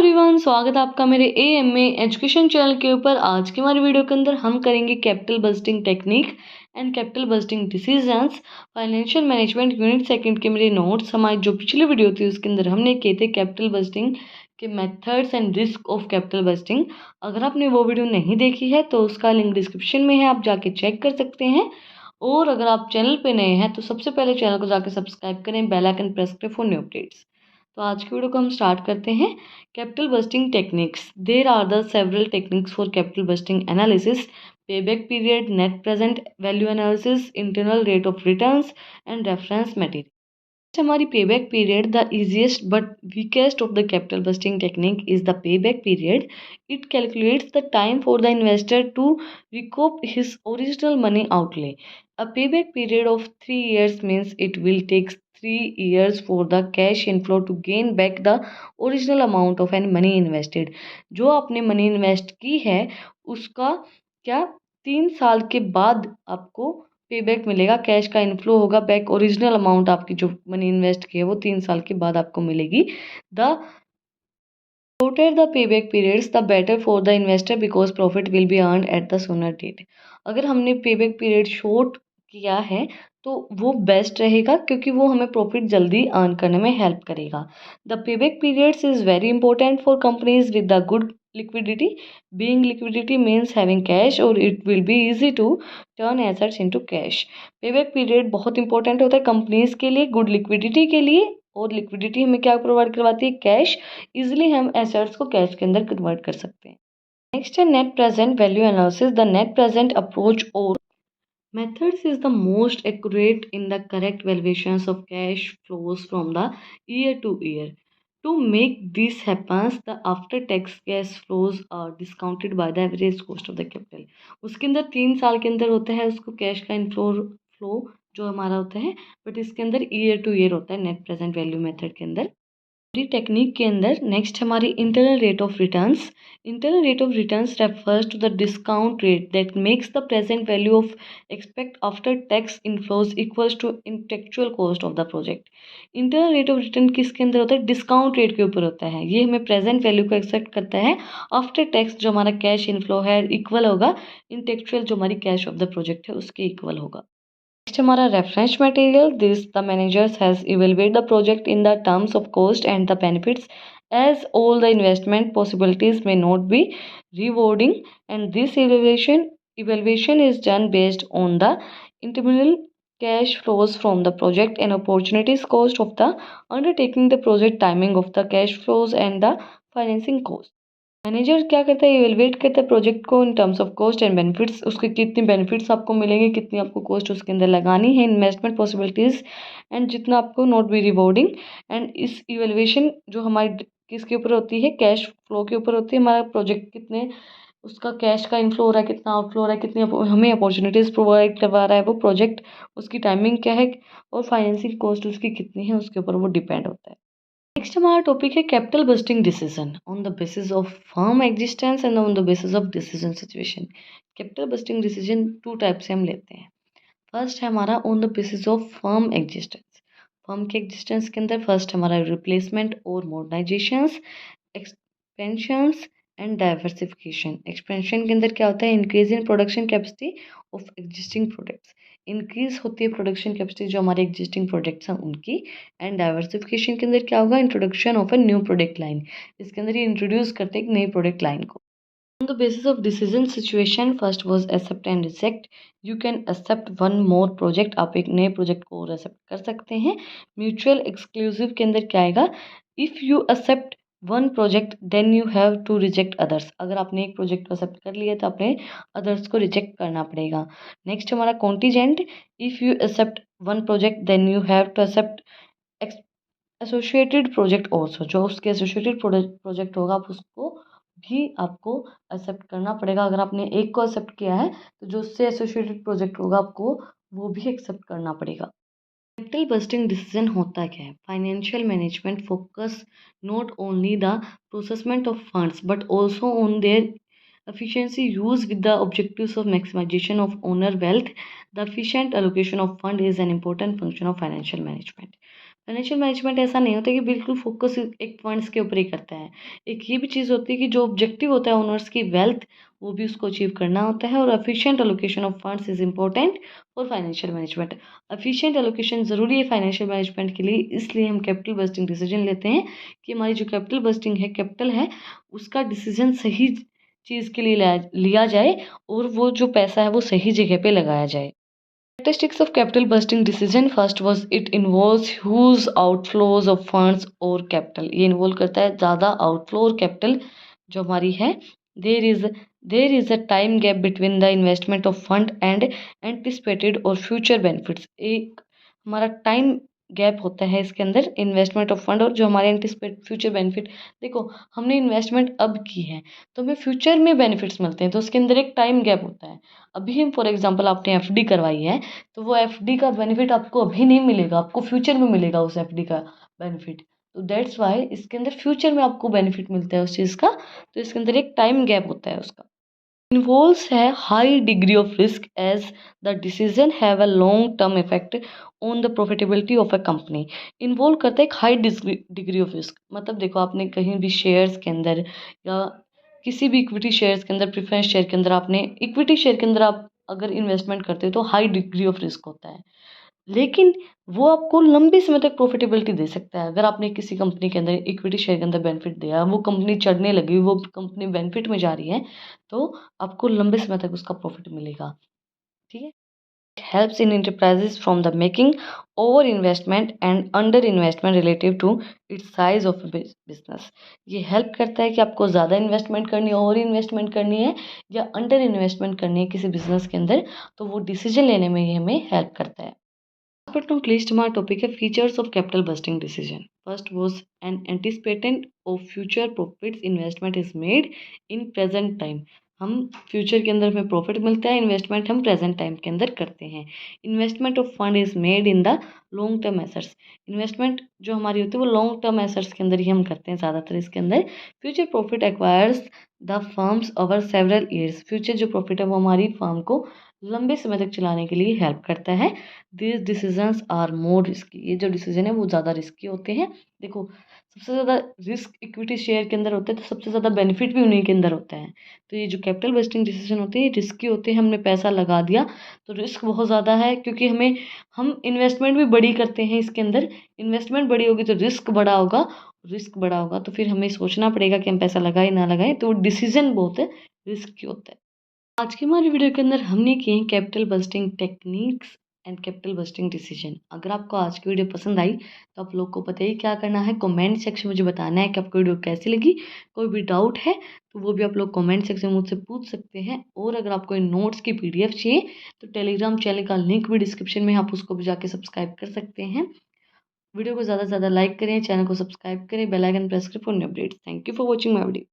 Everyone, स्वागत है आपका मेरे एएमए एजुकेशन चैनल के ऊपर। आज की हमारी वीडियो के अंदर हम करेंगे capital budgeting technique and capital budgeting decisions, financial management unit second के मेरे नोट्स। हमारी जो पिछली वीडियो थी उसके अंदर हमने किए थे कैपिटल बजटिंग के methods and risk of capital budgeting. अगर आपने वो वीडियो नहीं देखी है तो उसका लिंक डिस्क्रिप्शन में है, आप जाके चेक कर सकते हैं। और अगर आप चैनल पे नए हैं तो सबसे पहले चैनल को जाकर सब्सक्राइब करें, बेल आइकन प्रेस करें फॉर न्यू अपडेट्स। तो आज की वीडियो को हम स्टार्ट करते हैं। Capital budgeting techniques, there are the several techniques for capital budgeting analysis: payback period, net present value analysis, internal rate of returns and reference material. हमारी payback period, the easiest but weakest of the capital budgeting technique is the payback period. It calculates the time for the investor to recoup his original money outlay. A payback period of 3 years means it will take 3 years for the cash inflow to gain back the original amount of any money invested. जो आपने money invest की है उसका क्या 3 साल के बाद आपको पेबैक मिलेगा, कैश का इनफ्लो होगा बैक। ओरिजिनल अमाउंट आपकी जो मनी इन्वेस्ट की है वो 3 साल के बाद आपको मिलेगी। The shorter the payback periods, the better for the investor because profit will be earned at the sooner date. अगर हमने पेबैक पीरियड शॉर्ट किया है तो वो बेस्ट रहेगा क्योंकि वो हमें प्रॉफिट जल्दी अर्न करने में हेल्प करेगा। The payback periods is very important for companies with the good liquidity. Being liquidity means having cash or it will be easy to turn assets into cash. Payback period बहुत important होता है companies के लिए, good liquidity के लिए। और liquidity हमें क्या प्रोवाइड करवाती है? कैश। इजिली हम एसेट्स को कैश के अंदर कन्वर्ट कर सकते हैं। नेक्स्ट है net present value analysis, the net present approach और methods is the most accurate in the correct valuations of cash flows from the year to year. To make this happens, the after tax cash flows are discounted by the average cost of the capital. उसके अंदर 3 साल के अंदर होता है उसको cash का flow जो हमारा होता है, बट इसके अंदर ईयर टू ईयर होता है नेट प्रेजेंट वैल्यू मेथड के अंदर। टेक्निक के अंदर नेक्स्ट हमारी internal rate of returns. Internal rate of returns refers to the discount rate that makes the present value of expect after tax inflows equals to intellectual cost of the project. Internal rate of return किसके अंदर होता है? Discount rate के ऊपर होता है। ये हमें प्रेजेंट वैल्यू को एक्सेप्ट करता है आफ्टर टैक्स जो हमारा कैश इनफ्लो है इक्वल होगा इंटेक्चुअल जो हमारी कैश ऑफ द प्रोजेक्ट है उसके इक्वल होगा। नेक्स्ट हमारा reference material, this the managers has evaluate the project in the terms of cost and the benefits as all the investment possibilities may not be rewarding, and this evaluation is done based on the internal cash flows from the project and opportunities cost of the undertaking the project, timing of the cash flows and the financing cost. Manager क्या करता है? Evaluate करता है project को in terms of cost and benefits, उसके कितनी benefits आपको मिलेंगे, कितनी आपको कॉस्ट उसके अंदर लगानी है, इन्वेस्टमेंट पॉसिबिलिटीज़ एंड जितना आपको नॉट बी रिवॉर्डिंग। एंड इस इवेलुएशन जो हमारी किसके ऊपर होती है? कैश फ्लो के ऊपर होती है। हमारा प्रोजेक्ट कितने उसका कैश का इनफ्लो हो रहा है, कितना आउटफ्लो हो रहा है, कितनी हमें अपॉर्चुनिटीज़ प्रोवाइड करवा रहा है वो प्रोजेक्ट, उसकी टाइमिंग क्या है और फाइनेंसिंग कॉस्ट उसकी कितनी है उसके ऊपर वो डिपेंड होता है। नेक्स्ट हमारा टॉपिक है capital budgeting decision on the basis of firm existence and on the basis of decision situation. Capital budgeting decision 2 type से हम लेते हैं। फर्स्ट है हमारा on the basis of firm existence. Firm के एग्जिस्टेंस के अंदर फर्स्ट हमारा रिप्लेसमेंट और मॉडर्नाइजेशंस, एक्सपेंशंस एंड डाइवर्सिफिकेशन। एक्सपेंशन के अंदर क्या होता है? Increase in production capacity of existing products. Increase होती है प्रोडक्शन कैपेसिटी जो हमारे एग्जिस्टिंग प्रोडक्ट्स हैं उनकी। एंड डाइवर्सिफिकेशन के अंदर क्या होगा? Introduction of a new product line. इसके अंदर ये इंट्रोड्यूस करते हैं एक नई प्रोडक्ट लाइन को। On the basis of decision situation, first was accept and reject. You can accept one more project. आप एक नए प्रोजेक्ट को और एक्सेप्ट कर सकते हैं। म्यूचुअल एक्सक्लूसिव के अंदर क्या आएगा? If you accept one project then you have to reject others. अगर आपने एक प्रोजेक्ट को एक्सेप्ट कर लिया तो आपने अदर्स को रिजेक्ट करना पड़ेगा। नेक्स्ट हमारा contingent, if you accept one project then you have to accept associated project also. जो उसके एसोसिएटेड प्रोजेक्ट होगा आप उसको भी आपको एक्सेप्ट करना पड़ेगा। अगर आपने एक को एक्सेप्ट किया है तो जो उससे एसोसिएटेड प्रोजेक्ट होगा आपको वो भी एक्सेप्ट करना पड़ेगा। कैपिटल बस्टिंग डिसीजन होता क्या है? Financial management focus not only the procurement of funds but also on their efficiency use with the objectives of maximization of owner wealth. The efficient allocation of fund is an important function of financial management. Financial management ऐसा नहीं होता कि बिल्कुल focus एक funds के ऊपर ही करता है। एक ये भी चीज़ होती है कि जो ऑब्जेक्टिव होता है ओनर्स की वेल्थ, वो भी उसको अचीव करना होता है। और efficient allocation of funds is important for financial management. Efficient allocation ज़रूरी है फाइनेंशियल मैनेजमेंट के लिए, इसलिए हम कैपिटल बस्टिंग डिसीजन लेते हैं कि हमारी जो कैपिटल बस्टिंग है, कैपिटल है, उसका डिसीजन सही चीज़ के लिए लिया जाए और वो जो पैसा है वो सही जगह पे लगाया जाए। Characteristics of capital bursting decision first was it involves huge outflows of funds और capital। ये इन्वॉल्व करता है ज़्यादा आउटफ्लो और कैपिटल जो हमारी है। There is there is a time gap between the investment of fund and anticipated और फ्यूचर बेनिफिट्स। एक हमारा टाइम गैप होता है इसके अंदर, इन्वेस्टमेंट ऑफ फंड और जो हमारे एंटिसिपेट फ्यूचर बेनिफिट। देखो, हमने इन्वेस्टमेंट अब की है तो हमें फ्यूचर में बेनिफिट्स मिलते हैं, तो उसके अंदर एक टाइम गैप होता है। अभी हम फॉर एग्जांपल आपने एफडी करवाई है, तो वो एफडी का बेनिफिट आपको अभी नहीं मिलेगा, आपको फ्यूचर में मिलेगा उस एफडी का बेनिफिट। तो दैट्स वाई इसके अंदर फ्यूचर में आपको बेनिफिट मिलता है उस चीज़ का, तो इसके अंदर एक टाइम गैप होता है उसका। इन्वॉल्व्स है high degree of risk as the decision have a long term effect on the profitability of a company. Involve करता है एक हाई डिग्री ऑफ रिस्क, मतलब देखो आपने कहीं भी शेयर्स के अंदर या किसी भी इक्विटी शेयर्स के अंदर, प्रेफरेंस शेयर के अंदर, आपने इक्विटी शेयर के अंदर आप अगर इन्वेस्टमेंट करते हो तो हाई डिग्री ऑफ रिस्क होता है, लेकिन वो आपको लंबे समय तक प्रॉफिटेबिलिटी दे सकता है। अगर आपने किसी कंपनी के अंदर इक्विटी शेयर के अंदर बेनिफिट दिया, वो कंपनी चढ़ने लगी, वो कंपनी बेनिफिट में जा रही है, तो आपको लंबे समय तक उसका प्रॉफिट मिलेगा। ठीक है। Helps in enterprises from the making over investment and under investment relative to its size of business. ये हेल्प करता है कि आपको ज़्यादा इन्वेस्टमेंट करनी है, ओवर इन्वेस्टमेंट करनी है या अंडर इन्वेस्टमेंट करनी है किसी बिजनेस के अंदर, तो वो डिसीजन लेने में ये हमें हेल्प करता है। But not least हमारा टॉपिक है features of capital budgeting decision. First was an anticipation of future profits investment is made in present time. हम फ्यूचर के अंदर हमें प्रॉफिट मिलता है, इन्वेस्टमेंट हम प्रेजेंट टाइम के अंदर करते हैं। Investment of fund is made in the long term assets. Investment जो हमारी होती है वो लॉन्ग टर्म एसेट्स के अंदर ही हम करते हैं ज़्यादातर इसके अंदर। Future profit acquires the firms over several years. Future जो प्रॉफिट है वो हमारी फर्म को लंबे समय तक चलाने के लिए हेल्प करता है। This decisions are more risky. ये जो डिसीजन है वो ज़्यादा रिस्की होते हैं। देखो, सबसे ज़्यादा रिस्क इक्विटी शेयर के अंदर होता है, तो सबसे ज़्यादा बेनिफिट भी उन्हीं के अंदर होता है। तो ये जो कैपिटल वेस्टिंग डिसीजन होते हैं ये रिस्की होते हैं। हमने पैसा लगा दिया तो रिस्क बहुत ज़्यादा है, क्योंकि हम इन्वेस्टमेंट भी बड़ी करते हैं इसके अंदर। इन्वेस्टमेंट बड़ी होगी तो रिस्क बड़ा होगा, रिस्क बड़ा होगा तो फिर हमें सोचना पड़ेगा कि हम पैसा लगाए ना लगाएं, तो वो डिसीजन बहुत रिस्की होता है। आज की हमारी वीडियो के अंदर हमने किए हैं capital budgeting techniques and capital budgeting decision. अगर आपको आज की वीडियो पसंद आई तो आप लोग को पता ही क्या करना है, कमेंट सेक्शन में मुझे बताना है कि आपको वीडियो कैसी लगी। कोई भी डाउट है तो वो भी आप लोग कमेंट सेक्शन में मुझसे पूछ सकते हैं। और अगर आपको इन नोट्स की पीडीएफ चाहिए तो टेलीग्राम चैनल का लिंक भी डिस्क्रिप्शन में, आप उसको भी जाके सब्सक्राइब कर सकते हैं। वीडियो को ज़्यादा से ज़्यादा लाइक करें, चैनल को सब्सक्राइब करें, बेल आइकन प्रेस करें for new updates. Thank you for watching my video.